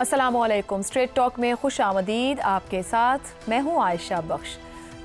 अस्सलामुअलैकुम। Straight talk में खुश आमदीद। आपके साथ मैं हूँ आयशा बख्श।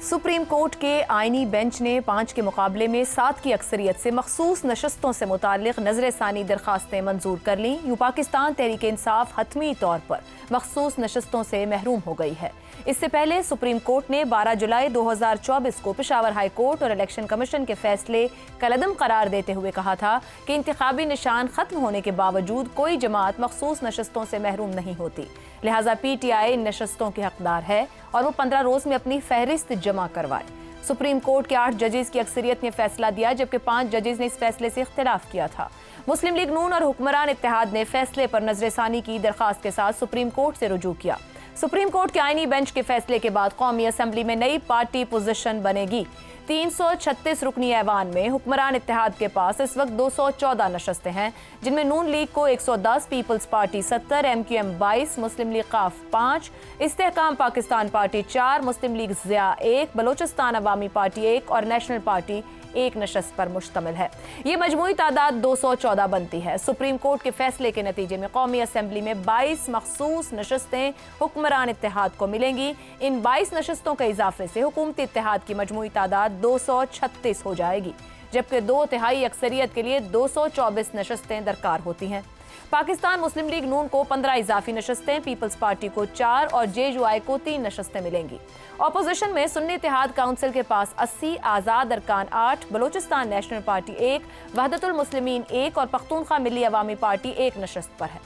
सुप्रीम कोर्ट के आइनी बेंच ने 5 के मुकाबले में 7 की अक्सरियत से मखसूस नशस्तों से मुताल्लिक नजरसानी दरखास्तें मंजूर कर लीं। यूं पाकिस्तान तहरीक इंसाफ हतमी तौर पर मखसूस नशस्तों से महरूम हो गई है। इससे पहले सुप्रीम कोर्ट ने 12 जुलाई 2024 को पेशावर हाई कोर्ट और इलेक्शन कमीशन के फैसले कलअदम करार देते हुए कहा था कि इंतखाबी निशान खत्म होने के बावजूद कोई जमात मखसूस नशस्तों से महरूम नहीं होती, लिहाजा PTI इन नशस्तों की हकदार है और वो 15 रोज में अपनी फहरिस्त जमा करवाए। सुप्रीम कोर्ट के 8 जजेस की अक्सरियत ने फैसला दिया, जबकि 5 जजेस ने इस फैसले से इख्तिलाफ किया था। मुस्लिम लीग नून और हुक्मरान इत्तेहाद ने फैसले पर नजरसानी की दरखास्त के साथ सुप्रीम कोर्ट से रुजू किया। सुप्रीम कोर्ट के आईनी बेंच के फैसले के बाद कौमी असम्बली में नई पार्टी पोजीशन बनेगी। 336 रुकनी ऐवान में हुक्मरान इत्तेहाद के पास इस वक्त 214 नशस्तें हैं, जिनमें नून लीग को 110, पीपल्स पार्टी 70, MQM 22, मुस्लिम लीग काफ 5, इस्तेहकाम पाकिस्तान पार्टी 4, मुस्लिम लीग ज़िया 1, बलोचिस्तान अवामी पार्टी 1 और नेशनल पार्टी 1 नशस्त पर मुश्तमिल है। ये मजमूई तादाद 214 बनती है। सुप्रीम कोर्ट के फैसले के नतीजे में कौमी असम्बली में 22 मखसूस नशस्तें हुक्मरान इत्तेहाद को मिलेंगी। इन 22 नशस्तों के इजाफे से हुकूमती इत्तेहाद की मजमूई तादाद 236 हो जाएगी, जबकि 2/3 अक्सरियत के लिए 224 नशस्तें दरकार होती हैं। पाकिस्तान मुस्लिम लीग नून को 15 इजाफी नशस्तें, पीपल्स पार्टी को 4 और JUI को 3 नशस्तें मिलेंगी। अपोजिशन में सुन्नी इत्तेहाद काउंसिल के पास 80, आज़ाद अरकान 8, बलोचिस्तान नेशनल पार्टी 1, वहदतुल मुस्लिमीन 1 और पख्तूनख्वा मिली अवामी पार्टी 1 नशस्त पर है।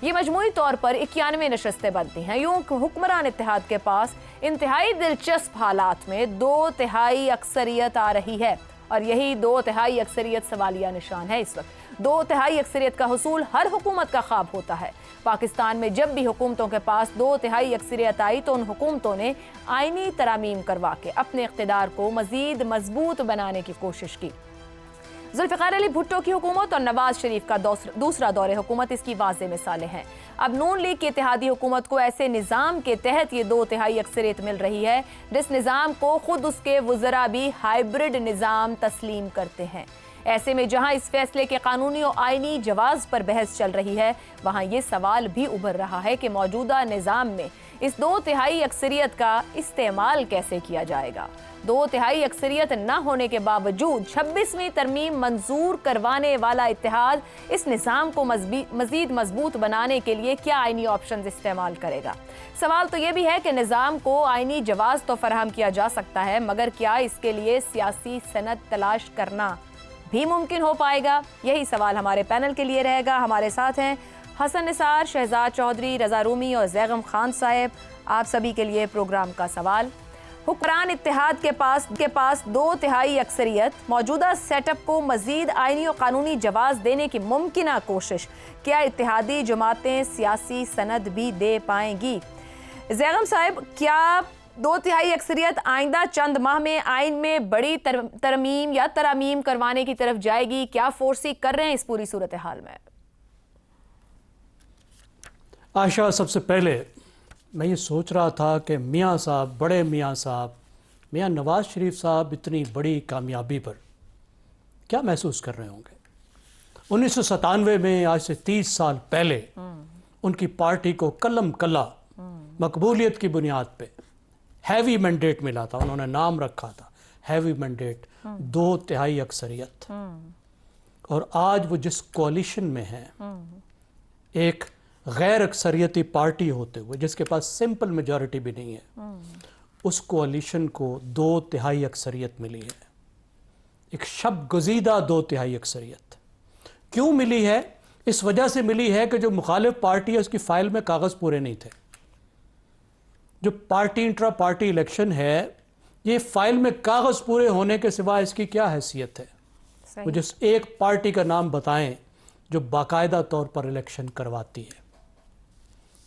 ये मजमूई तौर पर 91 नशस्तें बनती हैं। यूं हुक्मरान इत्तेहाद के पास इंतहाई दिलचस्प हालात में 2/3 अक्सरियत आ रही है और यही 2/3 अक्सरियत सवालिया निशान है। इस वक्त 2/3 अक्सरियत का हुसूल हर हुकूमत का ख्वाब होता है। पाकिस्तान में जब भी हुकूमतों के पास 2/3 अक्सरियत आई तो उन हुकूमतों ने आईनी तरामीम करवा के अपने इख्तिदार को मजीद मजबूत बनाने की कोशिश की। जुल्फ़िकार अली भुट्टो की हुकूमत और नवाज शरीफ का दूसरा दौरे हुकूमत इसकी वाज़े मिसालें हैं। अब नून लीग की इत्तेहादी हुकूमत को ऐसे निज़ाम के तहत ये 2/3 अक्सरियत मिल रही है जिस निज़ाम को खुद उसके वज़रा भी हाइब्रिड निज़ाम तस्लीम करते हैं। ऐसे में जहां इस फैसले के कानूनी और आईनी जवाज पर बहस चल रही है, वहां ये सवाल भी उभर रहा है कि मौजूदा निज़ाम में इस 2/3 अक्सरियत का इस्तेमाल कैसे किया जाएगा। 2/3 अक्सरियत न होने के बावजूद 26वीं तरमीम मंजूर करवाने वाला इत्तेहाद इस निज़ाम को मजीद मजबूत बनाने के लिए क्या आईनी ऑप्शन इस्तेमाल करेगा। सवाल तो ये भी है कि निज़ाम को आईनी जवाज तो फराहम किया जा सकता है, मगर क्या इसके लिए सियासी सनद तलाश करना भी मुमकिन हो पाएगा? यही सवाल हमारे पैनल के लिए रहेगा। हमारे साथ हैं हसन निसार, शहजाद चौधरी, रजा रूमी और जैगम खान साहब। आप सभी के लिए प्रोग्राम का सवाल। हुक्मरान इत्तेहाद के पास 2/3 अक्सरियत, मौजूदा सेटअप को मजीद आईनी और कानूनी जवाज देने की मुमकिना कोशिश, क्या इत्तेहादी जमातें सियासी सनद भी दे पाएंगी? जैगम साहब, क्या 2/3 अक्सरियत आइंदा चंद माह में आइन में बड़ी तरमीम या तरामीम करवाने की तरफ जाएगी? क्या फोर्सी कर रहे हैं इस पूरी सूरत हाल में? आशा, सबसे पहले मैं ये सोच रहा था कि मियाँ साहब, बड़े मियाँ साहब, मियाँ नवाज शरीफ साहब इतनी बड़ी कामयाबी पर क्या महसूस कर रहे होंगे। 1997 में, आज से 30 साल पहले, उनकी पार्टी को कलम कला मकबूलियत की बुनियाद पे हैवी मैंडेट मिला था। उन्होंने नाम रखा था हैवी मैंडेट, 2/3 अक्सरियत। और आज वो जिस कोalition में है, एक गैर अक्सरियती पार्टी होते हुए जिसके पास सिंपल मेजॉरिटी भी नहीं है, उस कोalition को 2/3 अक्सरियत मिली है। एक शब गुज़ीदा 2/3 अक्सरियत क्यों मिली है? इस वजह से मिली है कि जो मुखालिफ पार्टी है उसकी फाइल में कागज़ पूरे नहीं थे। जो पार्टी इंट्रा पार्टी इलेक्शन है, ये फाइल में कागज़ पूरे होने के सिवा इसकी क्या हैसियत है? वो जिस एक पार्टी का नाम बताएं जो बाकायदा तौर पर इलेक्शन करवाती है।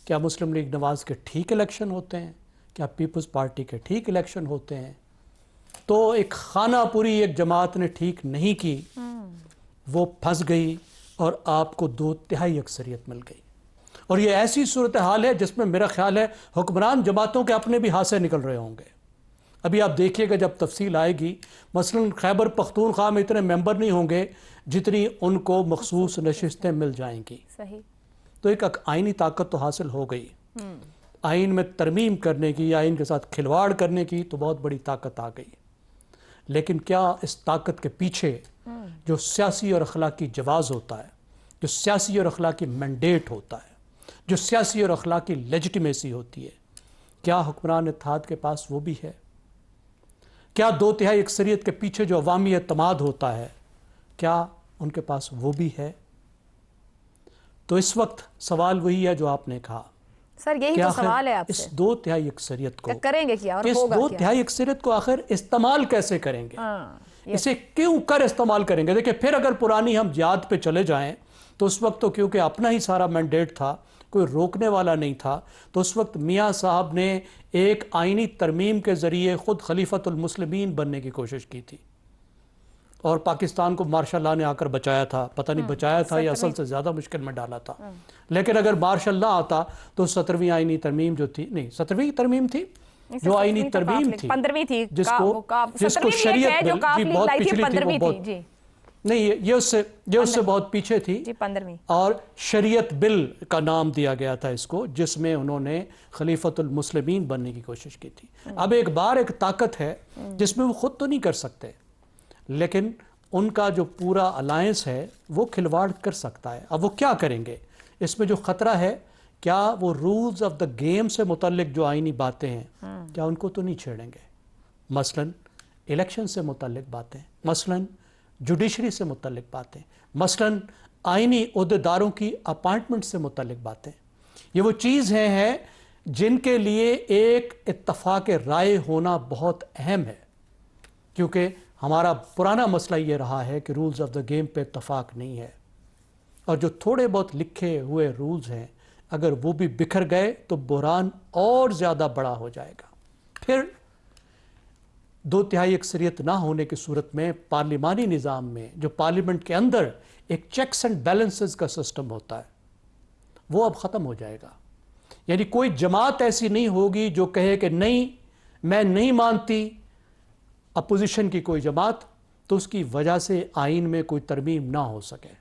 क्या मुस्लिम लीग नवाज के ठीक इलेक्शन होते हैं? क्या पीपल्स पार्टी के ठीक इलेक्शन होते हैं? तो एक खानापुरी एक जमात ने ठीक नहीं की, वो फंस गई और आपको 2/3 अक्सरियत मिल गई। और ये ऐसी सूरत हाल है जिसमें मेरा ख्याल है हुक्मरान जमातों के अपने भी हाथ से निकल रहे होंगे। अभी आप देखिएगा जब तफसील आएगी, मसलन खैबर पख्तूनख्वा में इतने मेंबर नहीं होंगे जितनी उनको मखसूस नशिस्तें मिल जाएंगी। सही। تو ایک آئینی طاقت تو حاصل ہو گئی، آئین میں ترمیم کرنے کی، آئین کے ساتھ کھلواڑ کرنے کی تو بہت بڑی طاقت آ گئی، لیکن کیا اس طاقت کے پیچھے جو سیاسی اور اخلاقی جواز ہوتا ہے، جو سیاسی اور اخلاقی مینڈیٹ ہوتا ہے، جو سیاسی اور اخلاقی لیجٹیمیسی ہوتی ہے، کیا حکمران اتحاد کے پاس وہ بھی ہے؟ کیا 2/3 اکثریت کے پیچھے جو عوامی اعتماد ہوتا ہے، کیا ان کے پاس وہ بھی ہے؟ تو اس وقت سوال وہی ہے جو آپ نے کہا، سر یہی کہ تو آخر سوال ہے آپ اس سے، 2/3 اکثریت کو، کریں گے کیا اور اس ہوگا کیا؟ 2/3 اکثریت کو آخر استعمال کیسے کریں گے؟ اسے کیوں کر استعمال کریں گے؟ دیکھیں پھر اگر پرانی ہم یاد پہ چلے جائیں تو اس وقت تو کیونکہ اپنا ہی سارا مینڈیٹ تھا، کوئی روکنے والا نہیں تھا، تو اس وقت میاں صاحب نے ایک آئینی ترمیم کے ذریعے خود خلیفۃ المسلمین بننے کی کوشش کی تھی، اور پاکستان کو مارشل لا نے آ کر بچایا تھا، پتہ نہیں بچایا تھا یا اصل سے زیادہ مشکل میں ڈالا تھا، لیکن اگر مارشل لا آتا تو 17ویں آئینی ترمیم جو تھی، نہیں 17ویں ترمیم تھی، جو آئینی ترمیم تھی 15ویں تھی، جس کو شریعت بل، جی بہت پچھلی تھی، وہ بہت نہیں، یہ اس سے بہت پیچھے تھی، جی 15ویں، اور شریعت بل کا نام دیا گیا تھا اس کو، جس میں انہوں نے خلیفۃ المسلمین بننے کی کوشش کی تھی۔ اب ایک طاقت ہے جس میں وہ خود تو نہیں کر سکتے، لیکن ان کا جو پورا الائنس ہے وہ کھلواڑ کر سکتا ہے۔ اب وہ کیا کریں گے؟ اس میں جو خطرہ ہے، کیا وہ رولز آف دا گیم سے متعلق جو آئینی باتیں ہیں، کیا ان کو تو نہیں چھیڑیں گے؟ مثلاً الیکشن سے متعلق باتیں، مثلاً جوڈیشری سے متعلق باتیں، مثلاً آئینی عہدیداروں کی اپائنٹمنٹ سے متعلق باتیں، یہ وہ چیز ہیں جن کے لیے ایک اتفاق رائے ہونا بہت اہم ہے، کیونکہ ہمارا پرانا مسئلہ یہ رہا ہے کہ رولز آف دا گیم پہ اتفاق نہیں ہے، اور جو تھوڑے بہت لکھے ہوئے رولز ہیں اگر وہ بھی بکھر گئے تو بحران اور زیادہ بڑا ہو جائے گا۔ پھر 2/3 اکثریت نہ ہونے کی صورت میں پارلیمانی نظام میں جو پارلیمنٹ کے اندر ایک چیکس اینڈ بیلنسز کا سسٹم ہوتا ہے، وہ اب ختم ہو جائے گا۔ یعنی کوئی جماعت ایسی نہیں ہوگی جو کہے کہ نہیں میں نہیں مانتی اپوزیشن کی کوئی جماعت، تو اس کی وجہ سے آئین میں کوئی ترمیم نہ ہو سکے۔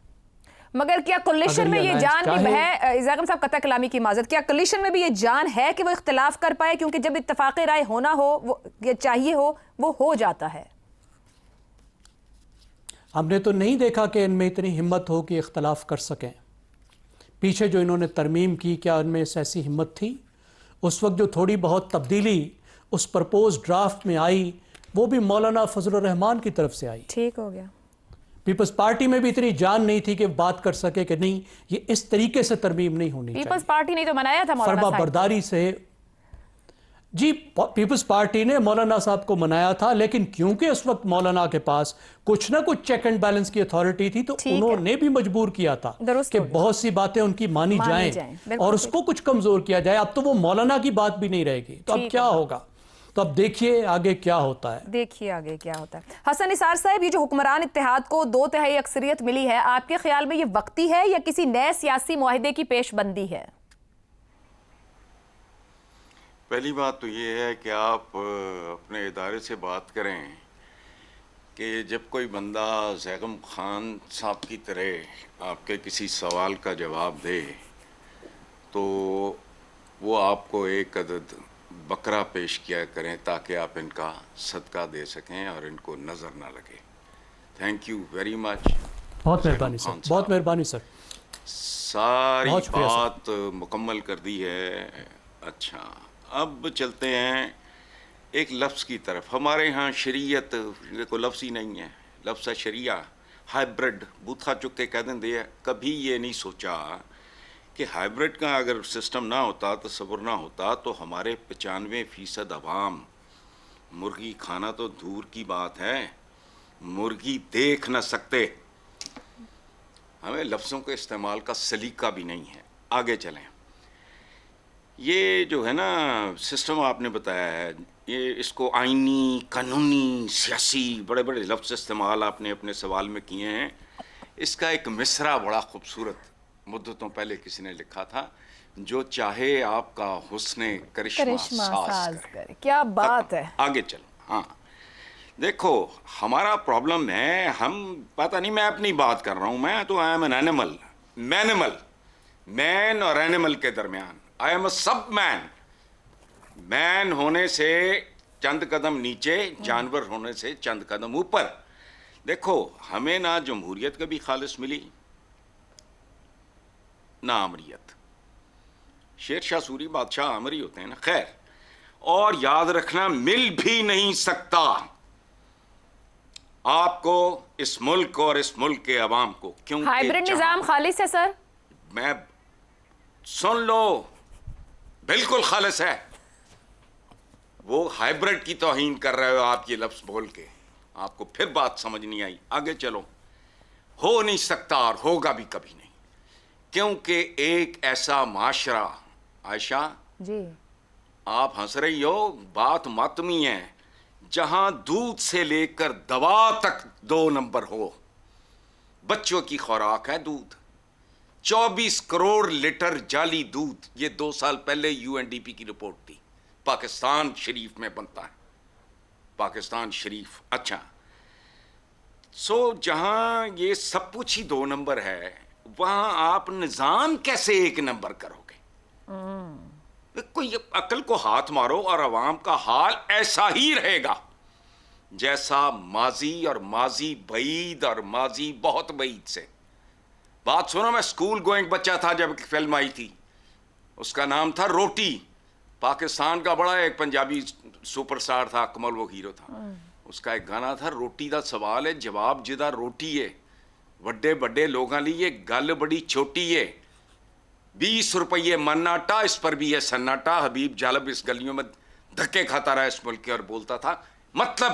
مگر کیا کولیشن میں یہ جان بھی ہے، اعظم صاحب قطع کلامی کی معذرت، کیا کولیشن میں بھی یہ جان ہے کہ وہ اختلاف کر پائے؟ کیونکہ جب اتفاق رائے ہونا ہو، وہ چاہیے وہ ہو جاتا ہے۔ ہم نے تو نہیں دیکھا کہ ان میں اتنی ہمت ہو کہ اختلاف کر سکیں۔ پیچھے جو انہوں نے ترمیم کی، کیا ان میں ایسی ہمت تھی؟ اس وقت جو تھوڑی بہت تبدیلی اس پرپوز ڈرافٹ میں آئی، وہ بھی مولانا فضل الرحمان کی طرف سے آئی۔ ٹھیک ہو گیا۔ پیپلز پارٹی میں بھی اتنی جان نہیں تھی کہ بات کر سکے کہ نہیں یہ اس طریقے سے ترمیم نہیں ہونی چاہیے۔ پیپلز پارٹی نے تو منایا تھا مولانا فرما برداری سے، جی پیپلز پارٹی نے مولانا صاحب کو منایا تھا، لیکن کیونکہ اس وقت مولانا کے پاس کچھ نہ کچھ چیک اینڈ بیلنس کی اتھارٹی تھی، تو انہوں نے بھی مجبور کیا تھا کہ بہت سی باتیں ان کی مانی جائیں اور اس کو کچھ کمزور کیا جائے۔ اب تو وہ مولانا کی بات بھی نہیں رہے گی، تو اب کیا ہوگا؟ تو اب دیکھیے آگے کیا ہوتا ہے۔ حسن نثار صاحب، یہ جو حکمران اتحاد کو 2/3 اکثریت ملی ہے، آپ کے خیال میں یہ وقتی ہے یا کسی نئے سیاسی معاہدے کی پیش بندی ہے؟ پہلی بات تو یہ ہے کہ آپ اپنے ادارے سے بات کریں کہ جب کوئی بندہ زیغم خان صاحب کی طرح آپ کے کسی سوال کا جواب دے تو وہ آپ کو ایک عدد بکرا پیش کیا کریں تاکہ آپ ان کا صدقہ دے سکیں اور ان کو نظر نہ لگے۔ Thank you very much. بہت مہربانی سر، بہت مہربانی سر، ساری بات مکمل کر دی ہے۔ اچھا، اب چلتے ہیں ایک لفظ کی طرف۔ ہمارے ہاں شریعت کو لفظ ہی نہیں ہے، لفظ ہے شریعہ، ہائبرڈ بوتھا چک کے کہہ دیں دے۔ کبھی یہ نہیں سوچا کہ ہائبرڈ کا اگر سسٹم نہ ہوتا، تصور نہ ہوتا، تو ہمارے 95% عوام مرغی کھانا تو دور کی بات ہے، مرغی دیکھ نہ سکتے۔ ہمیں لفظوں کے استعمال کا سلیقہ بھی نہیں ہے۔ آگے چلیں۔ یہ جو ہے نا سسٹم آپ نے بتایا ہے، یہ اس کو آئینی، قانونی، سیاسی، بڑے بڑے لفظ استعمال آپ نے اپنے سوال میں کیے ہیں۔ اس کا ایک مصرع بڑا خوبصورت مدتوں پہلے کسی نے لکھا تھا، جو چاہے آپ کا حسن کرشمہ ساز کرے۔ کیا بات ہے۔ آگے چلو۔ ہاں دیکھو، ہمارا پرابلم ہے، ہم پتہ نہیں، میں اپنی بات کر رہا ہوں، میں تو I am an animal, minimal, man اور اینیمل کے درمیان. آئی ایم اے سب مین. مین ہونے سے چند قدم نیچے, جانور ہونے سے چند قدم اوپر. دیکھو ہمیں نہ جمہوریت کبھی خالص ملی نہ آمریت. شیر شاہ سوری بادشاہ آمری ہوتے ہیں نا. خیر, اور یاد رکھنا مل بھی نہیں سکتا آپ کو, اس ملک کو اور اس ملک کے عوام کو, کیونکہ ہائیبرڈ نظام خالص ہے سر. میں سن لو, بالکل خالص ہے. وہ ہائیبرڈ کی توہین کر رہے ہو آپ یہ لفظ بول کے, آپ کو پھر بات سمجھ نہیں آئی. آگے چلو. ہو نہیں سکتا اور ہوگا بھی کبھی نہیں, کیونکہ ایک ایسا معاشرہ, عائشہ جی آپ ہنس رہی ہو, بات ماتمی ہے, جہاں دودھ سے لے کر دوا تک 2 نمبر ہو. بچوں کی خوراک ہے دودھ. 24 کروڑ لیٹر جعلی دودھ, یہ 2 سال پہلے UNDP کی رپورٹ تھی. پاکستان شریف میں بنتا ہے, پاکستان شریف. اچھا, جہاں یہ سب کچھ ہی 2 نمبر ہے, وہاں آپ نظام کیسے 1 نمبر کرو گے؟ کوئی عقل کو ہاتھ مارو اور عوام کا حال ایسا ہی رہے گا جیسا ماضی, اور ماضی بعید, اور ماضی بہت بعید سے. بات سنو, میں اسکول گوئنگ بچہ تھا جب فلم آئی تھی, اس کا نام تھا روٹی. پاکستان کا بڑا ایک پنجابی سپر سٹار تھا, کمل, وہ ہیرو تھا. اس کا ایک گانا تھا, روٹی دا سوال ہے جواب جدا روٹی ہے, وڈے بڑے لوگاں لیے گل بڑی چھوٹی ہے. 20 روپیے من آٹا, اس پر بھی ہے سناٹا. حبیب جالب اس گلیوں میں دھکے کھاتا رہا اس ملک کے, اور بولتا تھا مطلب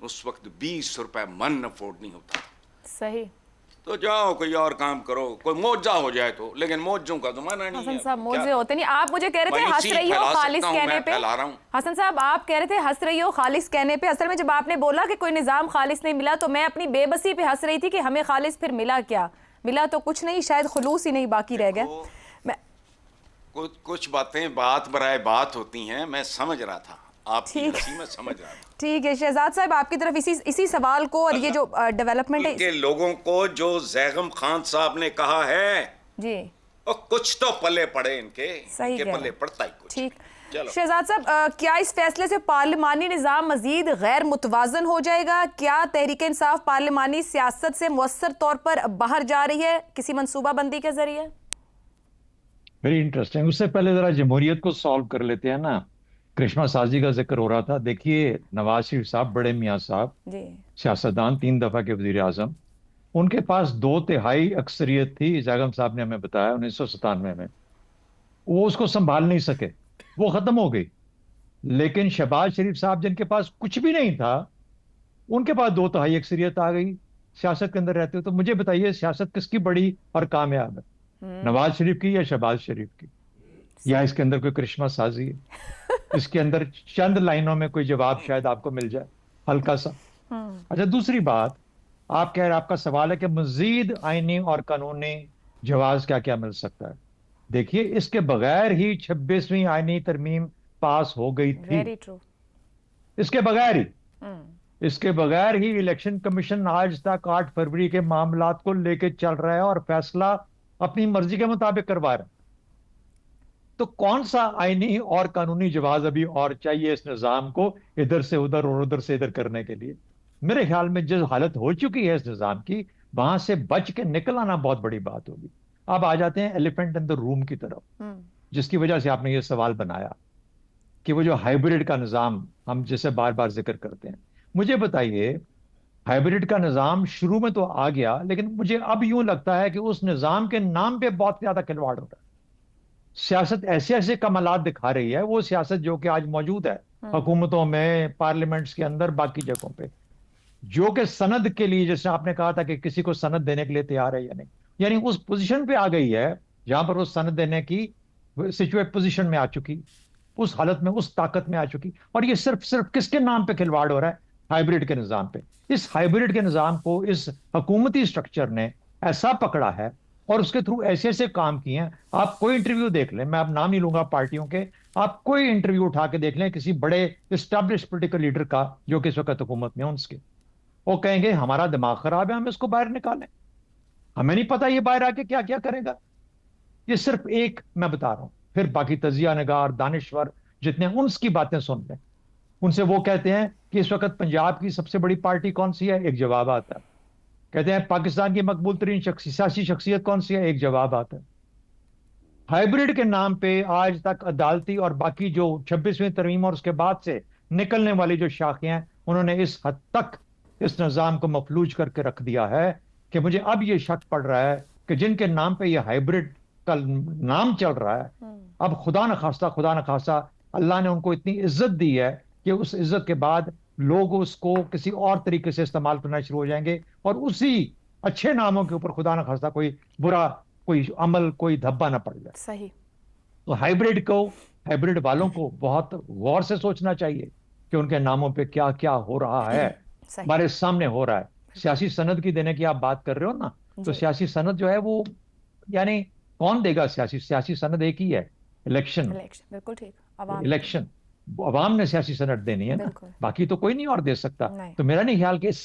اس وقت 20 روپے من افورڈ نہیں ہوتا. صحیح. تو جاؤ کوئی اور کام کرو, کوئی موجہ ہو جائے تو, لیکن موجوں کا زمانہ نہیں ہے. حسن صاحب موجے ہوتے نہیں. آپ مجھے کہہ رہے تھے ہنس رہی ہو خالص کہنے پہ. حسن صاحب آپ کہہ رہے تھے ہنس رہی ہو خالص کہنے پہ. اصل میں جب آپ نے بولا کہ کوئی نظام خالص نہیں ملا, تو میں اپنی بے بسی پہ ہنس رہی تھی کہ ہمیں خالص پھر ملا کیا؟ ملا تو کچھ نہیں, شاید خلوص ہی نہیں باقی رہ گیا. کچھ باتیں بات برائے بات ہوتی ہیں, میں سمجھ رہا تھا آپ کی ہنسی, میں سمجھ رہا تھا. ٹھیک ہے شہزاد صاحب, آپ کی طرف اسی سوال کو, اور یہ جو ڈیولپمنٹ ہے کے لوگوں کو جو زیغم خان صاحب نے کہا ہے, جی, اور کچھ تو پلے پڑے ان کے, صحیح ان کے پلے پڑتا ہی کچھ. ٹھیک. شہزاد صاحب, کیا اس فیصلے سے پارلیمانی نظام مزید غیر متوازن ہو جائے گا؟ کیا تحریک انصاف پارلیمانی سیاست سے مؤثر طور پر باہر جا رہی ہے کسی منصوبہ بندی کے ذریعے؟ Very interesting. اس سے پہلے ذرا جمہوریت کو سالو کر لیتے ہیں نا. کرشما سازی کا ذکر ہو رہا تھا. دیکھیے نواز شریف صاحب, بڑے میاں صاحب, جی, سیاستدان, 3 دفعہ کے وزیر اعظم, ان کے پاس 2/3 اکثریت تھی, زیغم صاحب نے ہمیں بتایا 1997 میں. وہ اس کو سنبھال نہیں سکے, وہ ختم ہو گئی. لیکن شہباز شریف صاحب جن کے پاس کچھ بھی نہیں تھا, ان کے پاس 2/3 اکثریت آ گئی سیاست کے اندر رہتے ہو. تو مجھے بتائیے سیاست کس کی بڑی اور کامیاب ہے, نواز شریف کی یا شہباز شریف کی, یا اس کے اندر کوئی کرشما سازی ہے؟ اس کے اندر چند لائنوں میں کوئی جواب شاید آپ کو مل جائے, ہلکا سا. اچھا, دوسری بات, آپ کہہ رہے, آپ کا سوال ہے کہ مزید آئینی اور قانونی جواز کیا کیا مل سکتا ہے. دیکھیے اس کے بغیر ہی 26ویں آئینی ترمیم پاس ہو گئی تھی. اس کے بغیر ہی الیکشن کمیشن آج تک 8 فروری کے معاملات کو لے کے چل رہا ہے اور فیصلہ اپنی مرضی کے مطابق کروا رہا ہے. تو کون سا آئینی اور قانونی جواز ابھی اور چاہیے اس نظام کو ادھر سے ادھر اور ادھر سے ادھر کرنے کے لیے؟ میرے خیال میں جس حالت ہو چکی ہے اس نظام کی, وہاں سے بچ کے نکل آنا بہت بڑی بات ہوگی. اب آ جاتے ہیں ایلیفنٹ ان دا روم کی طرف, جس کی وجہ سے آپ نے یہ سوال بنایا کہ وہ جو ہائیبرڈ کا نظام ہم جسے بار بار ذکر کرتے ہیں. مجھے بتائیے, ہائیبرڈ کا نظام شروع میں تو آ گیا, لیکن مجھے اب یوں لگتا ہے کہ اس نظام کے نام پہ بہت زیادہ کھلواڑ ہو رہا ہے. سیاست ایسے ایسے کمالات دکھا رہی ہے, وہ سیاست جو کہ آج موجود ہے حکومتوں میں, پارلیمنٹس کے اندر, باقی جگہوں پہ, جو کہ سند کے لیے, جیسے آپ نے کہا تھا کہ کسی کو سند دینے کے لیے تیار ہے یا نہیں, یعنی اس پوزیشن پہ آ گئی ہے جہاں پر وہ سند دینے کی سچویٹ پوزیشن میں آ چکی, اس حالت میں, اس طاقت میں آ چکی. اور یہ صرف کس کے نام پہ کھلواڑ ہو رہا ہے؟ ہائیبرڈ کے نظام پہ. اس ہائیبرڈ کے نظام کو اس حکومتی سٹرکچر نے ایسا پکڑا ہے اور اس کے تھرو ایسے ایسے کام کیے ہیں. آپ کوئی انٹرویو دیکھ لیں, میں اب نام نہیں لوں گا پارٹیوں کے, آپ کوئی انٹرویو اٹھا کے دیکھ لیں کسی بڑے اسٹیبلش پولیٹیکل لیڈر کا جو کہ اس وقت حکومت میں, ان کے, وہ کہیں گے ہمارا دماغ خراب ہے, ہم اس کو باہر نکالیں, ہمیں نہیں پتا یہ باہر آ کے کیا کیا کرے گا. یہ صرف ایک میں بتا رہا ہوں. پھر باقی تجزیہ نگار دانشور جتنے ان کی باتیں سن لیں. ان سے وہ کہتے ہیں کہ اس وقت پنجاب کی سب سے بڑی پارٹی کون سی ہے, ایک جواب آتا ہے. کہتے ہیں پاکستان کی مقبول ترین سیاسی شخصیت کون سی ہے, ایک جواب آتا ہے. ہائیبرڈ کے نام پہ آج تک عدالتی اور باقی جو 26ویں ترمیم اور اس کے بعد سے نکلنے والی جو شاخیں ہیں, انہوں نے اس حد تک اس نظام کو مفلوج کر کے رکھ دیا ہے کہ مجھے اب یہ شک پڑ رہا ہے کہ جن کے نام پہ یہ ہائیبرڈ کا نام چل رہا ہے, اب خدا نخواستہ اللہ نے ان کو اتنی عزت دی ہے کہ اس عزت کے بعد لوگ اس کو کسی اور طریقے سے استعمال کرنا شروع ہو جائیں گے, اور اسی اچھے ناموں کے اوپر خدا نخواستہ کوئی برا کوئی عمل کوئی دھبا نہ پڑ جائے. صحیح. تو ہائیبرڈ والوں کو بہت غور سے سوچنا چاہیے کہ ان کے ناموں پہ کیا کیا ہو رہا ہے, ہمارے سامنے ہو رہا ہے. سیاسی سند کی دینے کی آپ بات کر رہے ہو نا, تو سیاسی سند جو ہے وہ یعنی کون دے گا؟ سیاسی سند ایک ہی ہے, الیکشن. بالکل ٹھیک, الیکشن عوام نے سیاسی سند دینی ہے نا, باقی تو کوئی نہیں اور دے سکتا. تو میرا نہیں خیال کہ اس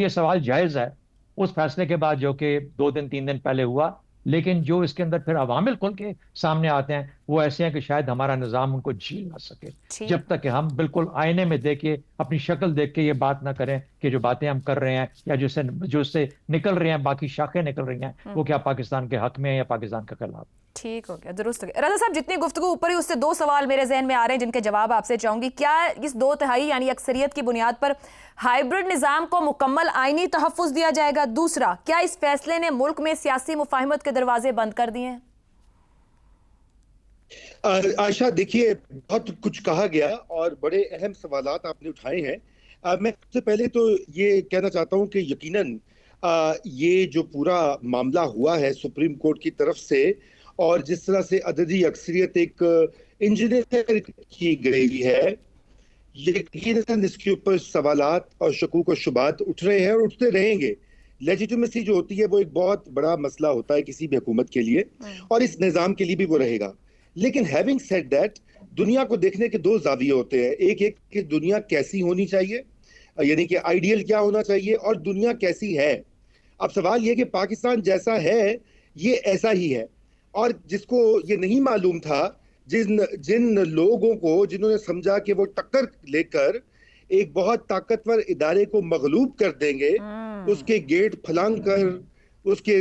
سوال جائز ہے اس فیصلے کے بعد جو کہ 2 دن 3 دن پہلے ہوا, لیکن جو اس کے اندر پھر عوامل کھل کے سامنے آتے ہیں وہ ایسے ہیں کہ شاید ہمارا نظام ان کو جھیل نہ سکے, جب تک کہ ہم بالکل آئینے میں دیکھ کے اپنی شکل دیکھ کے یہ بات نہ کریں کہ جو باتیں ہم کر رہے ہیں یا جو اس سے نکل رہے ہیں باقی شاخیں نکل رہی ہیں وہ کیا پاکستان کے حق میں ہیں یا پاکستان کے خلاف. ٹھیک ہو گیا, درست ہو گیا. رضا صاحب جتنی گفتگو اوپر ہی اس سے 2 سوال میرے ذہن میں آ رہے ہیں جن کے جواب آپ سے چاہوں گی. کیا اس 2/3 یعنی اکثریت کی بنیاد پر ہائیبرڈ نظام کو مکمل آئینی تحفظ دیا جائے گا؟ دوسرا, کیا اس فیصلے نے ملک میں سیاسی مفاہمت کے دروازے بند کر دیے ہیں؟ عائشہ دیکھیے, بہت کچھ کہا گیا اور بڑے اہم سوالات آپ نے اٹھائے ہیں. میں سب سے پہلے تو یہ کہنا چاہتا ہوں کہ یقیناً یہ جو پورا معاملہ ہوا ہے سپریم کورٹ کی طرف سے, اور جس طرح سے عددی اکثریت ایک انجینئر کی گئی ہے, یقیناً اس کے اوپر سوالات اور شکوک و شبہات اٹھ رہے ہیں اور اٹھتے رہیں گے. لیجیٹیمیسی جو ہوتی ہے وہ ایک بہت بڑا مسئلہ ہوتا ہے کسی بھی حکومت کے لیے, اور اس نظام کے لیے بھی وہ رہے گا. لیکن ہیونگ سیڈ دیٹ, دنیا کو دیکھنے کے 2 زاویے ہوتے ہیں. ایک کہ دنیا کیسی ہونی چاہیے, یعنی کہ آئیڈیل کیا ہونا چاہیے, اور دنیا کیسی ہے. اب سوال یہ کہ پاکستان جیسا ہے یہ ایسا ہی ہے, اور جس کو یہ نہیں معلوم تھا, جن لوگوں کو جنہوں نے سمجھا کہ وہ ٹکر لے کر ایک بہت طاقتور ادارے کو مغلوب کر دیں گے, اس کے گیٹ پھلانگ کر, اس کے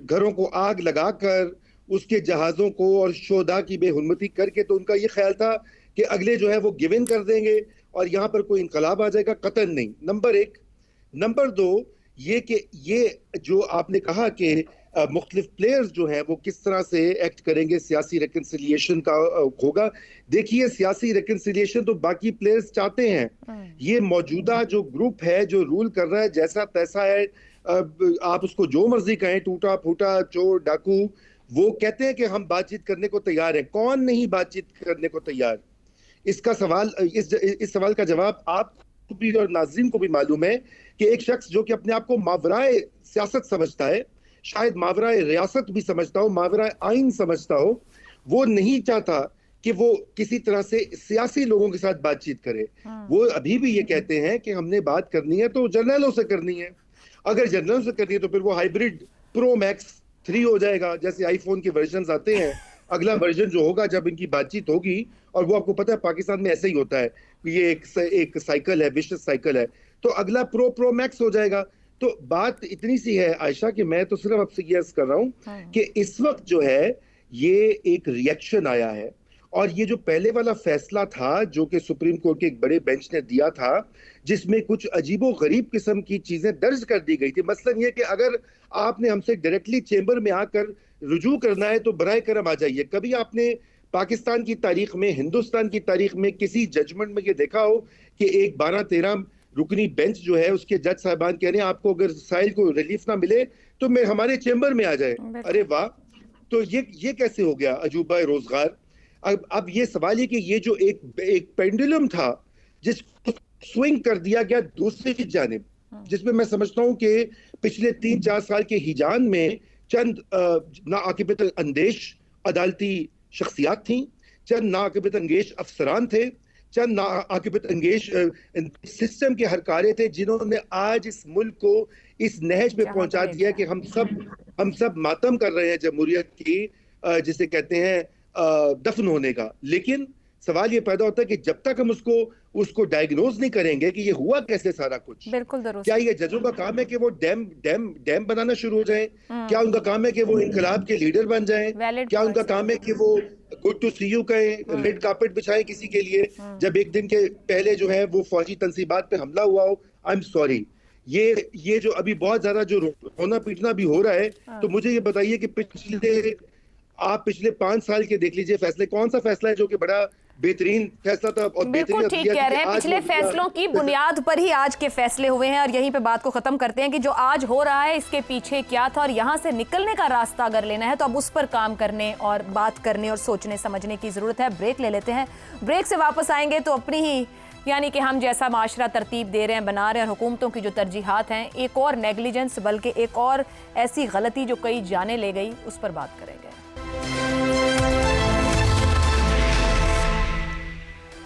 گھروں کو آگ لگا کر, اس کے جہازوں کو اور شہداء کی بے حرمتی کر کے, تو ان کا یہ خیال تھا کہ اگلے جو ہے وہ گیو ان کر دیں گے اور یہاں پر کوئی انقلاب آ جائے گا. قطعاً نہیں. نمبر 1. نمبر 2 یہ کہ یہ جو آپ نے کہا کہ مختلف پلیئرز جو ہیں وہ کس طرح سے ایکٹ کریں گے, سیاسی ریکنسیلیشن کا ہوگا. دیکھیے سیاسی ریکنسیلیشن تو باقی پلیئرز چاہتے ہیں. یہ موجودہ جو گروپ ہے جو رول کر رہا ہے جیسا تیسا ہے, آپ اس کو جو مرضی کہیں, ٹوٹا پھوٹا چور ڈاکو, وہ کہتے ہیں کہ ہم بات چیت کرنے کو تیار ہیں. کون نہیں بات چیت کرنے کو تیار؟ اس کا سوال, اس سوال کا جواب آپ کو بھی اور ناظرین کو بھی معلوم ہے کہ ایک شخص جو کہ اپنے آپ کو ماورائے سیاست سمجھتا ہے, شاید ماورائے ریاست بھی سمجھتا ہو, ماورائے آئین سمجھتا ہو, وہ نہیں چاہتا کہ وہ کسی طرح سے سیاسی لوگوں کے ساتھ بات چیت کرے. وہ ابھی بھی یہ کہتے ہیں کہ ہم نے بات کرنی ہے تو جرنلوں سے کرنی ہے. اگر جرنلوں سے کرنی ہے تو پھر وہ ہائیبرڈ پرو میکس 3 ہو جائے گا, جیسے آئی فون کے ورژنز آتے ہیں. اگلا ورژن جو ہوگا جب ان کی بات چیت ہوگی, اور وہ آپ کو پتہ ہے پاکستان میں ایسا ہی ہوتا ہے, یہ ایک سائیکل ہے, وشس سائیکل ہے, تو اگلا پرو میکس ہو جائے گا. تو بات اتنی سی ہے عائشہ کہ میں تو صرف اب سے یہ عرض کر رہا ہوں کہ اس وقت جو ہے یہ ایک ریئیکشن آیا ہے, اور یہ جو پہلے والا فیصلہ تھا جو کہ سپریم کورٹ کے ایک بڑے بینچ نے دیا تھا, جس میں کچھ عجیب و غریب قسم کی چیزیں درج کر دی گئی تھی. مثلا یہ کہ اگر آپ نے ہم سے ڈائریکٹلی چیمبر میں آ کر رجوع کرنا ہے تو برائے کرم آ جائیے. کبھی آپ نے پاکستان کی تاریخ میں, ہندوستان کی تاریخ میں کسی ججمنٹ میں یہ دیکھا ہو کہ ایک 12-13 رکنی بینچ جو ہے اس کے جج صاحبان کہہ رہے ہیں آپ کو اگر سائل کو ریلیف نہ ملے تو ہمارے چیمبر میں آ جائے؟ ارے واہ, تو یہ کیسے ہو گیا عجوبہ روزگار. اب یہ سوال ہے کہ یہ جو ایک پینڈولم تھا جس کو سوئنگ کر دیا گیا دوسری جانب, جس میں سمجھتا ہوں کہ پچھلے 3-4 سال کے ہیجان میں چند ناعاقبت اندیش عدالتی شخصیات تھیں, چند ناعاقبت انگیز افسران تھے, चंद आकिबत अंगेज सिस्टम के हरकारे थे जिन्होंने आज इस मुल्क को इस नहज पे पहुंचा दिया कि हम सब मातम कर रहे हैं जमहूरियत की जिसे कहते हैं दफन होने का। लेकिन सवाल ये पैदा होता है कि जब तक हम उसको डायग्नोज नहीं करेंगे कि ये हुआ कैसे सारा कुछ, बिल्कुल दुरुस्त। क्या ये जजों का काम है कि वो डैम बनाना शुरू हो जाए? क्या उनका काम है कि वो इनकलाब के लीडर बन जाएं? क्या उनका काम है कि वो गुड टू सी यू कहें, रेड कार्पेट बिछाएं किसी के लिए जब एक दिन के पहले जो है वो फौजी तंसीबात पे हमला हुआ हो? आई एम सॉरी, ये जो अभी बहुत ज्यादा जो रोना पीटना भी हो रहा है, तो मुझे ये बताइए कि पिछले 5 साल के देख लीजिए फैसले, कौन सा फैसला है जो कि बड़ा बेहतरीन फैसला था? और बिल्कुल ठीक कह रहे हैं, पिछले फैसलों की बुनियाद पर ही आज के फैसले हुए हैं। और यहीं पे बात को खत्म करते हैं कि जो आज हो रहा है इसके पीछे क्या था, और यहाँ से निकलने का रास्ता अगर लेना है तो अब उस पर काम करने और बात करने और सोचने समझने की जरूरत है। ब्रेक ले लेते हैं, ब्रेक से वापस आएंगे तो अपनी ही यानी कि हम जैसा माशरा तरतीब दे रहे हैं, बना रहे हैं, हुकूमतों की जो तरजीहात हैं, एक और नेग्लिजेंस बल्कि एक और ऐसी गलती जो कई जाने ले गई, उस पर बात करेंगे।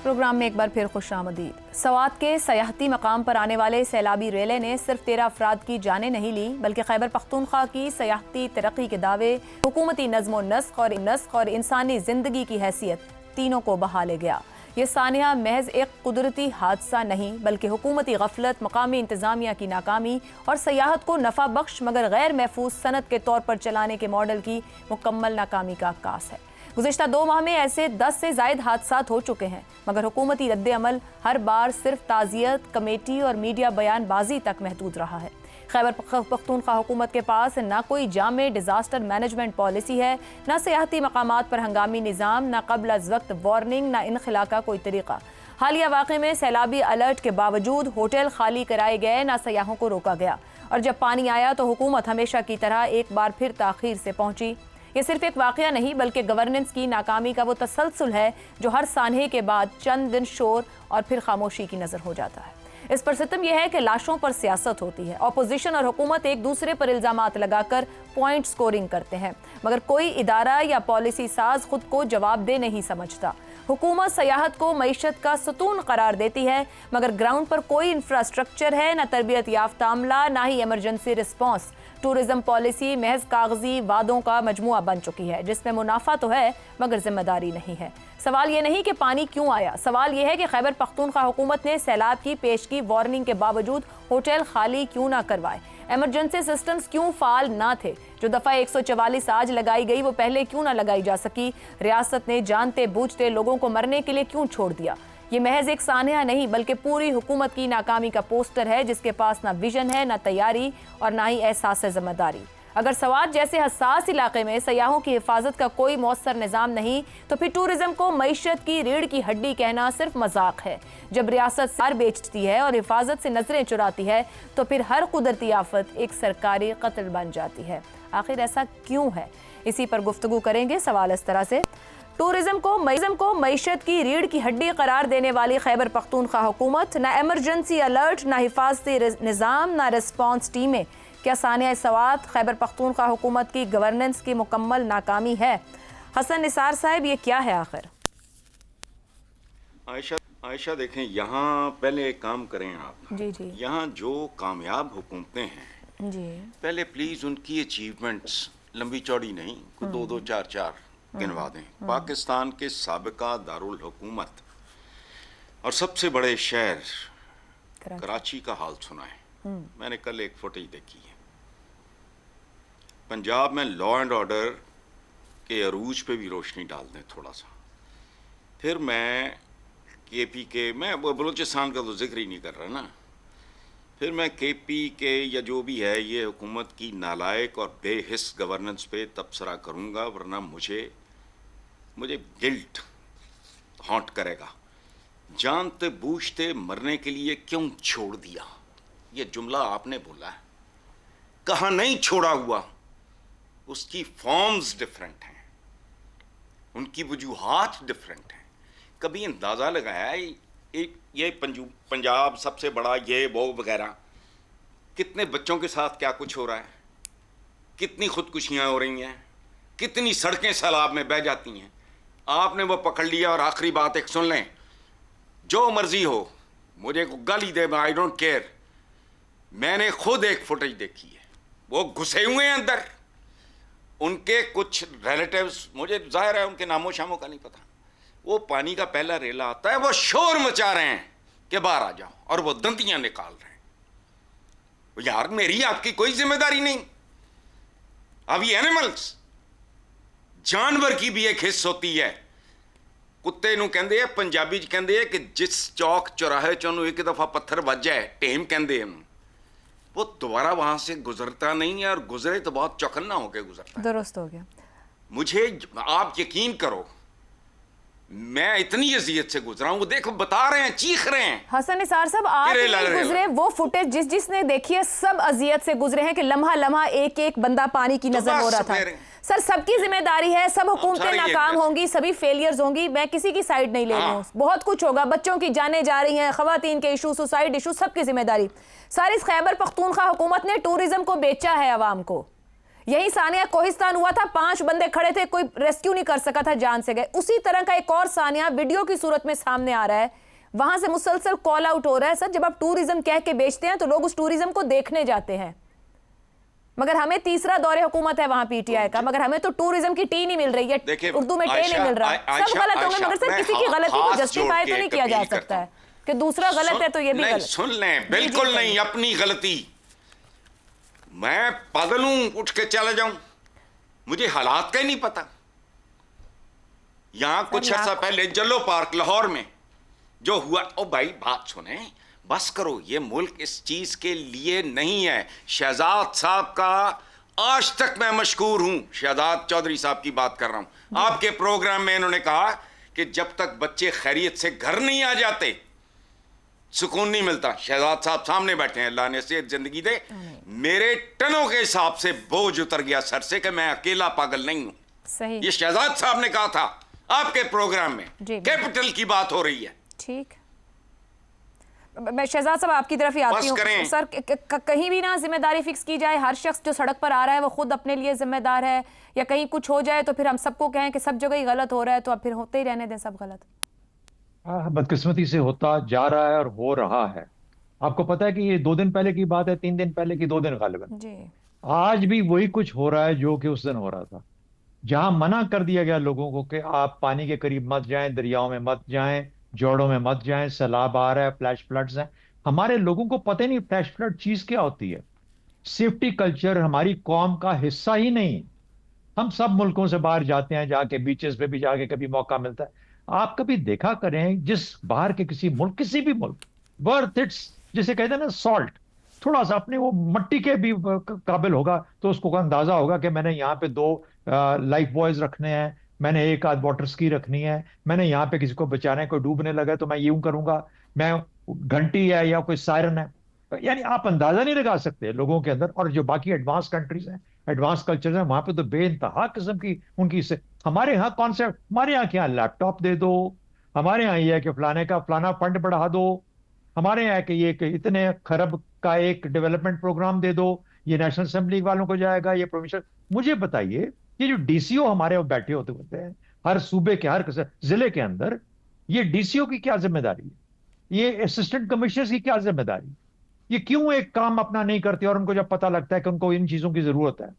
प्रोग्राम में एक बार फिर खुशामदीद। सवात के सयाहती मकाम पर आने वाले सैलाबी रेले ने सिर्फ 13 अफराद की जानें नहीं ली, बल्कि खैबर पख्तूनख्वा की सयाहती तरक्की के दावे, हुकूमती नज़्म नस्ख और इंसानी ज़िंदगी की हैसियत तीनों को बहा ले गया। ये सानिया महज एक कुदरती हादसा नहीं, बल्कि हुकूमती गफलत, मकामी इंतज़ामिया की नाकामी और सयाहत को नफ़ा बख्श मगर गैर महफूज सनत के तौर पर चलाने के मॉडल की मुकम्मल नाकामी का अक्कास है। गुज़िश्ता 2 माह में ऐसे 10 से ज़ायद हादसात हो चुके हैं, मगर हुकूमती रद्द अमल हर बार सिर्फ ताज़ियत, कमेटी और मीडिया बयानबाजी तक महदूद रहा है। खैबर पख्तूनख्वा हुकूमत के पास ना कोई जामे डिजास्टर मैनेजमेंट पॉलिसी है, ना सियाहती मकामात पर हंगामी निज़ाम, ना कबल अज़ वक्त वार्निंग, ना इनखला का कोई तरीका। हालिया वाक़े में सैलाबी अलर्ट के बावजूद होटल खाली कराए गए, ना सयाहों को रोका गया, और जब पानी आया तो हुकूमत हमेशा की तरह एक बार फिर ताख़ीर से पहुंची। ये सिर्फ एक वाक़या नहीं, बल्कि गवर्नेंस की नाकामी का वो तसलसल है जो हर सानहे के बाद चंद दिन शोर और फिर खामोशी की नज़र हो जाता है। इस पर सितम यह है कि लाशों पर सियासत होती है। अपोजिशन और हुकूमत एक दूसरे पर इल्ज़ामात लगाकर पॉइंट स्कोरिंग करते हैं, मगर कोई इदारा या पॉलिसी साज खुद को जवाबदेह नहीं समझता। हुकूमत सयाहत को मईशत का सतून करार देती है, मगर ग्राउंड पर कोई इंफ्रास्ट्रक्चर है, न तरबियत याफ्ता अमला, ना ही एमरजेंसी रिस्पॉन्स। टूरिज्म पॉलिसी महज कागजी वादों का मजमुआ बन चुकी है, जिसमें मुनाफा तो है मगर जिम्मेदारी नहीं है। सवाल ये नहीं कि पानी क्यों आया, सवाल ये है कि खैबर पख्तूनख्वा हुकूमत ने सैलाब की पेशगी वार्निंग के बावजूद होटल खाली क्यों ना करवाए, एमरजेंसी सिस्टम्स क्यों फाल ना थे, जो दफ़ा 144 आज लगाई गई वो पहले क्यों ना लगाई जा सकी, रियासत ने जानते बूझते लोगों को मरने के लिए क्यों छोड़ दिया। ये महज एक सानिया नहीं, बल्कि पूरी हुकूमत की नाकामी का पोस्टर है, जिसके पास ना विजन है, ना तैयारी और ना ही एहसास जिम्मेदारी। अगर सवात जैसे हसास इलाके में सयाहों की हिफाजत का कोई मौसर निज़ाम नहीं, तो फिर टूरिज्म को मईशत की रीढ़ की हड्डी कहना सिर्फ मजाक है। जब रियासत सार बेचती है और हिफाजत से नजरें चुराती है, तो फिर हर कुदरती आफत एक सरकारी कत्ल बन जाती है। आखिर ऐसा क्यों है, इसी पर गुफ्तगू करेंगे। सवाल इस तरह से, टूरिज्म को मईशत की रीढ़ की हड्डी करार देने वाली खैबर पख्तूनख्वा हुकूमत, ना एमरजेंसी अलर्ट, ना हिफाजती निज़ाम, ना रिस्पॉन्स टीमें। क्या सानिया सवात खैबर पख्तूनख्वा हुकूमत की गवर्नेंस की मुकम्मल नाकामी है? हसन निसार साहब, ये क्या है आखिर? आयशा देखें, यहाँ पहले एक काम करें आप जी जी, यहाँ जो कामयाब हुकूमतें हैं जी, पहले प्लीज उनकी अचीवमेंट्स लंबी चौड़ी नहीं, कोई 2-2, 4-4 गिनवा दें। पाकिस्तान के साबिका दारुल हुकूमत और सबसे बड़े शहर कराची का हाल सुना है। मैंने कल एक फुटेज देखी है। पंजाब में लॉ एंड ऑर्डर के अरूज पे भी रोशनी डाल दें थोड़ा सा। फिर मैं केपी के, मैं बलूचिस्तान का तो जिक्र ही नहीं कर रहा ना, फिर मैं केपी के या जो भी है ये हुकूमत की नालायक और बेहिस गवर्नेंस पे तबसरा करूँगा, वरना मुझे गिल्ट हॉन्ट करेगा। जानते बूझते मरने के लिए क्यों छोड़ दिया, ये जुमला आपने बोला है, कहाँ नहीं छोड़ा हुआ। उसकी फॉर्म्स डिफरेंट हैं, उनकी वजूहात डिफरेंट हैं। कभी अंदाज़ा लगाया ये पंजाब सबसे बड़ा ये वो वगैरह, कितने बच्चों के साथ क्या कुछ हो रहा है, कितनी खुदकुशियाँ हो रही हैं, कितनी सड़कें सैलाब में बह जाती हैं। आपने वो पकड़ लिया। और आखिरी बात एक सुन लें, जो मर्जी हो, मुझे गाली दे, आई डोंट केयर। मैंने खुद एक फुटेज देखी है, वो घुसे हुए हैं अंदर, उनके कुछ रिलेटिव्स, मुझे जाहिर है उनके नामों शामों का नहीं पता, वो पानी का पहला रेला आता है, वो शोर मचा रहे हैं कि बाहर आ जाओ, और वो दंतियां निकाल रहे हैं। यार मेरी आपकी कोई जिम्मेदारी नहीं। अब ये एनिमल्स, जानवर की भी एक हिस्स होती है। कुत्ते नूं कहंदे आ, पंजाबी च कहंदे आ कि जिस चौक चौराहे च उन्होंने एक दफा पत्थर वज जाए, टेम कहंदे हैं, वो दोबारा वहां से गुजरता नहीं है, और गुजरे तो बहुत चौकन्ना होकर गुजरता है। दुरुस्त हो गया। मुझे आप यकीन करो, मैं इतनी अजियत से गुजरा हूं, वो देखो बता रहे हैं, चीख रहे हैं। हसन निसार साहब, आप किरे नहीं लड़ रहे गुजरे, वो फुटेज जिसने देखी है सब अजियत से गुजरे हैं कि लम्हा लम्हा एक एक बंदा पानी की नजर हो रहा था। सर सबकी जिम्मेदारी है, सब हुकूमतें नाकाम होंगी, सभी फेलियर्स होंगी, मैं किसी की साइड नहीं ले रही हूँ। बहुत कुछ होगा, बच्चों की जानें जा रही हैं, खवातीन के इशू, सुसाइड इशू, सबकी जिम्मेदारी। सारी इस खैबर पख्तूनख्वा हुकूमत ने टूरिज्म को बेचा है अवाम को। यही सानिया कोहिस्तान हुआ था, 5 बंदे खड़े थे, कोई रेस्क्यू नहीं कर सका था, जान से गए। उसी तरह का एक और सानिया वीडियो की सूरत में सामने आ रहा है, वहां से मुसलसल कॉल आउट हो रहा है। सर जब आप टूरिज्म कह के बेचते हैं तो लोग उस टूरिज्म को देखने जाते हैं, मगर हमें तीसरा दौरे हुकूमत है वहां पीटीआई का, मगर हमें तो टूरिज्म की टी नहीं मिल रही है, उर्दू में टे नहीं मिल रहा। सब गलत होंगे, मगर सर किसी की गलती को जस्टिफाई तो नहीं किया जा सकता है कि दूसरा गलत है तो ये भी गलत। सुन लें, बिल्कुल नहीं, अपनी गलती। मैं पागल हूं उठ के चला जाऊं? मुझे हालात का ही नहीं पता। यहां कुछ अर्सा पहले जल्लो पार्क लाहौर में जो हुआ, ओ भाई बात सुने, बस करो, ये मुल्क इस चीज के लिए नहीं है। शहजाद साहब का आज तक मैं मशकूर हूं, शहजाद चौधरी साहब की बात कर रहा हूं। आपके प्रोग्राम में इन्होंने कहा कि जब तक बच्चे खैरियत से घर नहीं आ जाते सुकून नहीं मिलता। शहजाद साहब सामने बैठे हैं, अल्लाह ने सेहत जिंदगी दे। मेरे टनों के हिसाब से बोझ उतर गया सर से कि मैं अकेला पागल नहीं हूं। सही, ये शहजाद साहब ने कहा था आपके प्रोग्राम में। कैपिटल की बात हो रही है। ठीक, मैं शहजाद साहब आपकी तरफ ही आती हूँ। सर कहीं भी ना जिम्मेदारी फिक्स की जाए, हर शख्स जो सड़क पर आ रहा है वो खुद अपने लिए जिम्मेदार है, या कहीं कुछ हो जाए तो फिर हम सबको कहें कि सब जगह ही गलत हो रहा है, तो अब फिर होते ही रहने दें सब गलत। बदकिस्मती से होता जा रहा है और हो रहा है। आपको पता है कि ये 2 दिन पहले की बात है, 3 दिन पहले की, 2 दिन गालिबन जी। आज भी वही कुछ हो रहा है जो कि उस दिन हो रहा था। जहां मना कर दिया गया लोगों को कि आप पानी के करीब मत जाएं, दरियाओं में मत जाएं, जोड़ों में मत जाएं, सैलाब आ रहा है, फ्लैश फ्लड्स हैं। हमारे लोगों को पता ही नहीं फ्लैश फ्लड चीज क्या होती है। सेफ्टी कल्चर हमारी कौम का हिस्सा ही नहीं। हम सब मुल्कों से बाहर जाते हैं, जाके बीचेस पे भी जाके कभी मौका मिलता है। आप कभी देखा करें जिस बाहर के किसी मुल्क, किसी भी मुल्क, वर्थ इट्स, जिसे कहते हैं ना सॉल्ट, थोड़ा सा अपने वो मट्टी के भी काबिल होगा तो उसको अंदाजा होगा कि मैंने यहाँ पे 2 लाइफ बॉयज रखने हैं, मैंने 1 आध वाटर स्की रखनी है, मैंने यहाँ पे किसी को बचाना है, कोई डूबने लगा तो मैं यूं करूंगा, मैं घंटी है या कोई सायरन है। यानी आप अंदाजा नहीं लगा सकते लोगों के अंदर। और जो बाकी एडवांस कंट्रीज हैं, एडवांस कल्चर है, वहां पे तो बेइंतहा किस्म की उनकी से। हमारे यहाँ कॉन्सेप्ट, हमारे यहाँ क्या, लैपटॉप दे दो, हमारे यहाँ ये है कि फलाने का फलाना फंड बढ़ा दो, हमारे यहाँ कि ये कि इतने खरब का एक डेवलपमेंट प्रोग्राम दे दो, ये नेशनल असेंबली वालों को जाएगा, ये प्रोविंशियल। मुझे बताइए, ये जो डीसीओ हमारे बैठे होते हैं हर सूबे के हर जिले के अंदर, ये डीसीओ की क्या जिम्मेदारी है, ये असिस्टेंट कमिश्नर की क्या जिम्मेदारी, ये क्यों एक काम अपना नहीं करते? और उनको जब पता लगता है कि उनको इन चीजों की जरूरत है,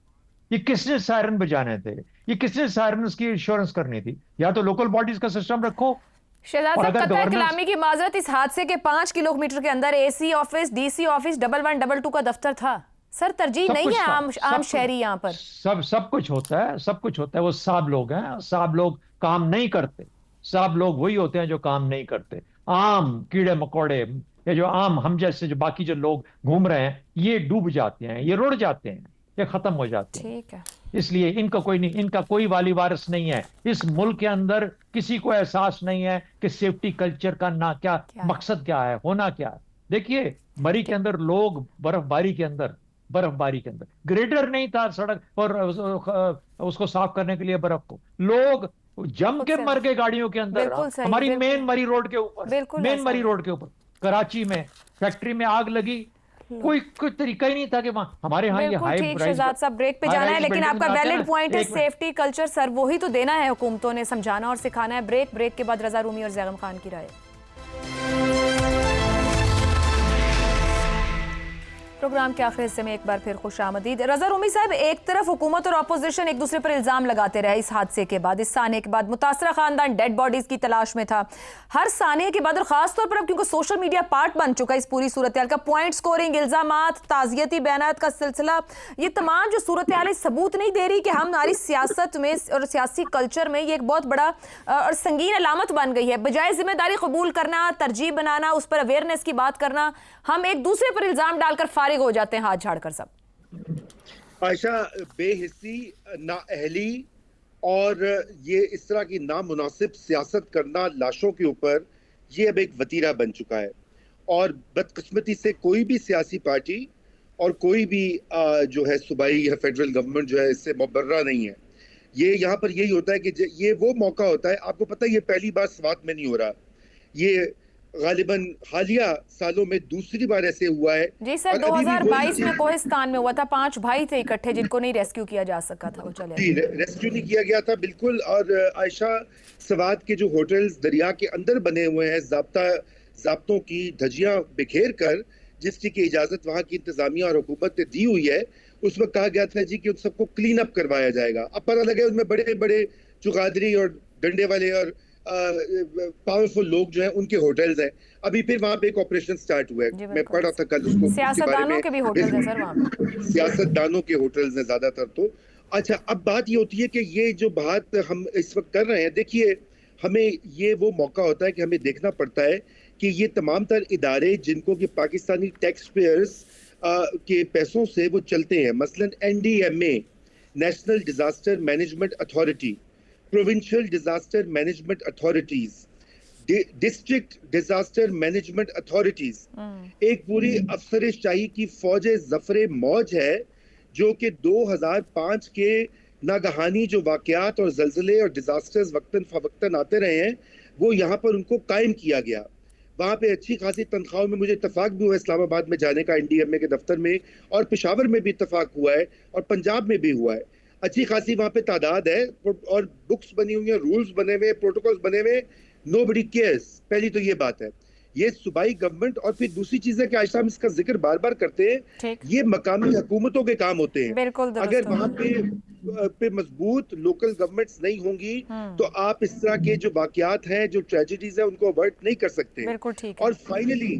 ये किसने सायरन बजाने थे, ये किसने सायरन की इंश्योरेंस करनी थी? या तो लोकल बॉडीज का सिस्टम रखो। शहजाद साहब, कतई कलामी की माजरत, इस हादसे के 5 किलोमीटर के अंदर एसी ऑफिस, डीसी ऑफिस, 1122 का दफ्तर था। सर तरजीह नहीं है आम शहरी यहाँ पर? सब कुछ होता है, सब कुछ होता है। वो साहब लोग हैं, साहब लोग काम नहीं करते। साहब लोग वही होते हैं जो काम नहीं करते। आम कीड़े मकोड़े या जो आम हम जैसे जो बाकी जो लोग घूम रहे हैं, ये डूब जाते हैं, ये रुड़ जाते हैं, ये खत्म हो जाते हैं। ठीक है, इसलिए इनका कोई नहीं, इनका कोई वाली वारिस नहीं है। इस मुल्क के अंदर किसी को एहसास नहीं है कि सेफ्टी कल्चर का ना क्या मकसद क्या है, होना क्या है। देखिए मरी के अंदर लोग बर्फबारी के अंदर ग्रेडर नहीं था सड़क और उसको साफ करने के लिए बर्फ को, लोग जम के मर गए गाड़ियों के अंदर। हमारी मेन मरी रोड के ऊपर कराची में फैक्ट्री में आग लगी, कोई तरीका ही नहीं था कि वहां हमारे यहाँ ये हाई प्राइस। शहजाद साहब ब्रेक पे जाना है, लेकिन आपका वैलिड पॉइंट है सेफ्टी कल्चर। सर वही तो देना है हुकूमतों ने, समझाना और सिखाना है। ब्रेक के बाद रजा रूमी और जैगम खान की राय। प्रोग्राम के आखिर हिस्से में एक बार फिर खुश आमदीद। रज़ा रूमी साहब, एक तरफ हुकूमत और अपोजिशन एक दूसरे पर इल्ज़ाम लगाते रहे इस हादसे के बाद, इस साने के बाद। मुतासरा खानदान डेड बॉडीज़ की तलाश में था। हर साने के बाद और ख़ास तौर पर अब क्योंकि सोशल मीडिया पार्ट बन चुका है इस पूरी सूरत हाल का, पॉइंट स्कोरिंग, इल्ज़ामात, ताज़ियती बयानात का सिलसिला, ये तमाम जो सूरत हाल सबूत नहीं दे रही कि हमारी सियासत में और सियासी कल्चर में ये एक बहुत बड़ा और संगीन अलामत बन गई है। बजाय जिम्मेदारी कबूल करना, तरजीह बनाना, उस पर अवेयरनेस की बात करना, हम एक दूसरे पर इल्ज़ाम डालकर फारिग हो जाते हैं हाथ झाड़कर। सब आयशा, बेहिस्सी, नाअहली और ये इस तरह की नामुनासिब सियासत करना लाशों के ऊपर, ये अब एक वतीरा बन चुका है। और बदकिस्मती से कोई भी सियासी पार्टी और कोई भी जो है सूबाई या फेडरल गवर्नमेंट जो है इससे मुबर्रा नहीं है। ये यहाँ पर यही होता है कि ये वो मौका होता है, आपको पता है ये पहली बार स्वात में नहीं हो रहा, ये गालिबन हालिया सालों में दूसरी बार ऐसे हुआ है। जी सर, 2022 में कोहिस्तान में हुआ था, 5 भाई थे इकट्ठे जिनको नहीं रेस्क्यू किया जा सका था। वो चले रेस्क्यू नहीं किया गया था, बिल्कुल। और आयशा, सवात के जो होटल्स दरिया के अंदर बने हुए हैं, ज़ाब्तों की धज्जियां बिखेर कर, जिसकी की इजाजत वहाँ की इंतजामिया और हुकूमत ने दी हुई है, उस वक्त कहा गया था जी कि उन सबको क्लीन अप करवाया जाएगा। अब पता लगे उनमें बड़े बड़े चुगादरी और डंडे वाले और पावरफुल लोग जो हैं उनके होटल्स हैं। अभी फिर वहाँ पे एक ऑपरेशन स्टार्ट हुआ है, मैं पढ़ा था कल उसको। सियासतदानों के भी होटल्स हैं सर वहाँ पे, सियासतदानों के होटल्स हैं ज्यादातर तो। अच्छा, अब बात ये होती है कि ये जो बात हम इस वक्त कर रहे हैं, देखिए हमें ये वो मौका होता है कि हमें देखना पड़ता है कि ये तमाम तर इदारे जिनको कि पाकिस्तानी टैक्स पेयर्स के पैसों से वो चलते हैं, मसलन NDMA, national disaster management authority, provincial disaster management authorities, district disaster management authorities, एक पूरी अफसर शाही की फौज ज़फ़र मौज है जो कि 2005 के नागहानी जो वाक़यात और ज़लज़ले और डिजास्टर्स वक्तन फ़वक्तन आते रहे हैं, वो यहाँ पर उनको कायम किया गया। वहाँ पे अच्छी खासी तनख्वाहों में मुझे इत्तफाक भी हुआ इस्लामाबाद में जाने का, NDMA के दफ्तर में, और पेशावर में भी इत्तफाक हुआ है और पंजाब में भी हुआ है। अच्छी खासी वहाँ पे तादाद है और बुक्स बनी हुई हैं, रूल्स बने हुए, प्रोटोकॉल्स बने हुए, नोबडी केयर्स। पहली तो ये बात है। ये सूबाई गवर्नमेंट, और फिर दूसरी चीज है कि आयशा हम इसका जिक्र बार बार करते हैं, ये मकामी हुकूमतों के काम होते हैं। अगर वहाँ पे मजबूत लोकल गवर्नमेंट्स नहीं होंगी तो आप इस तरह के जो वाकयात हैं, जो ट्रेजेडीज है, उनको अवॉइड नहीं कर सकते। और फाइनली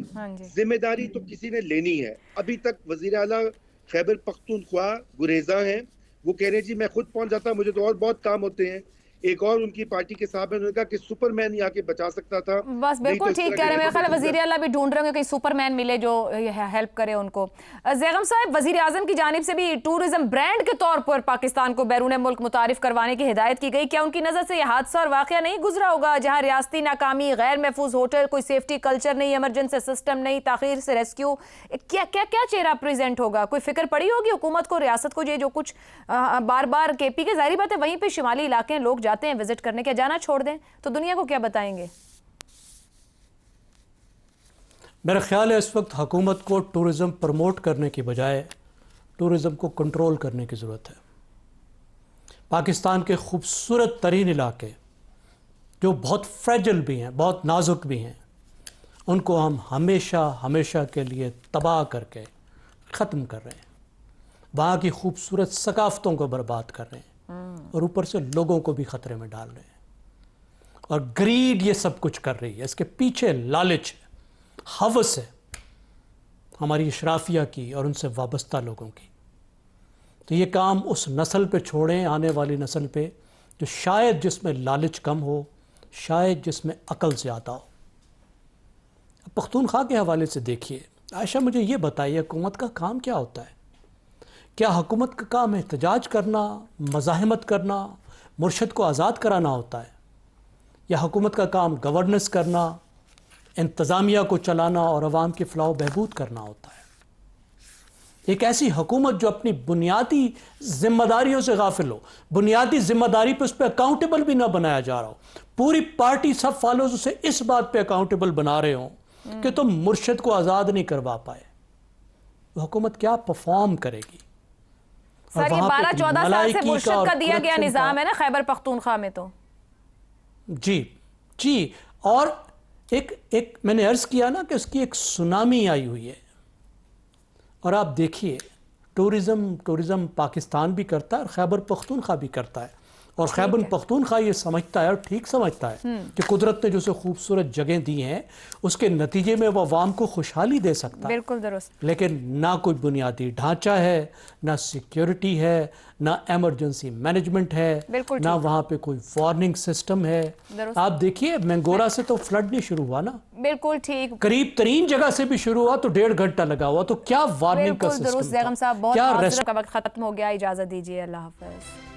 जिम्मेदारी तो किसी ने लेनी है। अभी तक वजीर आला खैबर पख्तूनख्वा गुरेजा हैं, वो कह रहे हैं जी मैं खुद पहुंच जाता, मुझे तो और बहुत काम होते हैं। एक और उनकी पार्टी के साहब ने कहा कि सुपरमैन ही आके बचा सकता था। बस बिल्कुल ठीक कह रहे हैं। मेरा ख्याल है वजीर आला भी ढूंढ रहे होंगे कहीं सुपरमैन मिले जो हेल्प करे उनको। ज़ैगम साहब, वजीर आजम की जानिब से भी टूरिज्म ब्रांड के तौर पर पाकिस्तान को बैरून मुल्क मुतारिफ करवाने की हिदायत की गई। क्या उनकी नज़र से यह हादसा और वाक़या नहीं गुजरा होगा जहाँ रियासती नाकामी, गैर महफूज होटल, कोई सेफ्टी कल्चर नहीं, इमरजेंसी सिस्टम नहीं, ताखीर से रेस्क्यू, क्या क्या क्या चेहरा प्रेजेंट होगा? कोई फिक्र पड़ी होगी हुकूमत को, रियासत को, ये जो कुछ बार बार KP के जाहिर बात है वहीं पर शिमाली इलाके लोग जाते हैं विजिट करने के, जाना छोड़ दें तो दुनिया को क्या बताएंगे? मेरा ख्याल है इस वक्त हुकूमत को टूरिज़्म प्रमोट करने की बजाय टूरिज़्म को कंट्रोल करने की ज़रूरत है। पाकिस्तान के खूबसूरत तरीन इलाके जो बहुत फ्रेजिल भी हैं, बहुत नाजुक भी हैं, उनको हम हमेशा हमेशा के लिए तबाह करके ख़त्म कर रहे हैं। वहाँ की खूबसूरत सकाफ़तों को बर्बाद कर रहे हैं और ऊपर से लोगों को भी ख़तरे में डाल रहे हैं। और ग्रीड ये सब कुछ कर रही है, इसके पीछे लालच है, हवस है हमारी इशराफिया की और उनसे वाबस्ता लोगों की। तो ये काम उस नस्ल पे छोड़ें, आने वाली नस्ल पे, जो शायद जिसमें लालच कम हो, शायद जिसमें अकल ज़्यादा हो। पख्तूनख्वा के हवाले से देखिए आयशा, मुझे ये बताइए हुकूमत का काम क्या होता है? क्या हुकूमत का काम एहतजाज करना, मज़ाहमत करना, मुर्शद को आज़ाद कराना होता है? या हुकूमत का काम गवर्नेंस करना, इंतज़ामिया को चलाना और अवाम की फ़लाह बहबूद करना होता है? एक ऐसी हुकूमत जो अपनी बुनियादी ज़िम्मेदारियों से गाफिल हो, बुनियादी ज़िम्मेदारी पर उस पर अकाउंटेबल भी ना बनाया जा रहा हो, पूरी पार्टी सब फॉलोज उसे इस बात पे अकाउंटेबल बना रहे हों कि तुम मुर्शद को आज़ाद नहीं करवा पाए, हुकूमत क्या परफॉर्म करेगी? सर ये 12-14 साल से मुर्शद का दिया गया निज़ाम है ना खैबर पख्तूनख्वा में तो। जी और एक मैंने अर्ज़ किया ना कि उसकी एक सुनामी आई हुई है। और आप देखिए टूरिज़म पाकिस्तान भी करता है और खैबर पख्तूनख्वा भी करता है, और खैबर पख्तूनख्वा ये समझता है और ठीक समझता है कि कुदरत ने जो से खूबसूरत जगह दी हैं उसके नतीजे में वो अवाम को खुशहाली दे सकता है। बिल्कुल दुरुस्त। लेकिन ना कोई बुनियादी ढांचा है, ना सिक्योरिटी है, ना एमरजेंसी मैनेजमेंट है, बिल्कुल ना ठीक। वहाँ पे कोई वार्निंग सिस्टम है। दुरुस्त। आप देखिए मैंगोरा से तो फ्लड नहीं शुरू हुआ ना, बिल्कुल ठीक। करीब तरीन जगह से भी शुरू हुआ तो 1.5 घंटा लगा हुआ, तो क्या वार्निंग का बिल्कुल दुरुस्त सिस्टम जैगम था, साहब, बहुत क्या माजरत का वक्त खत्म हो गया, इजाजत दीजिए, अल्लाह हाफिज।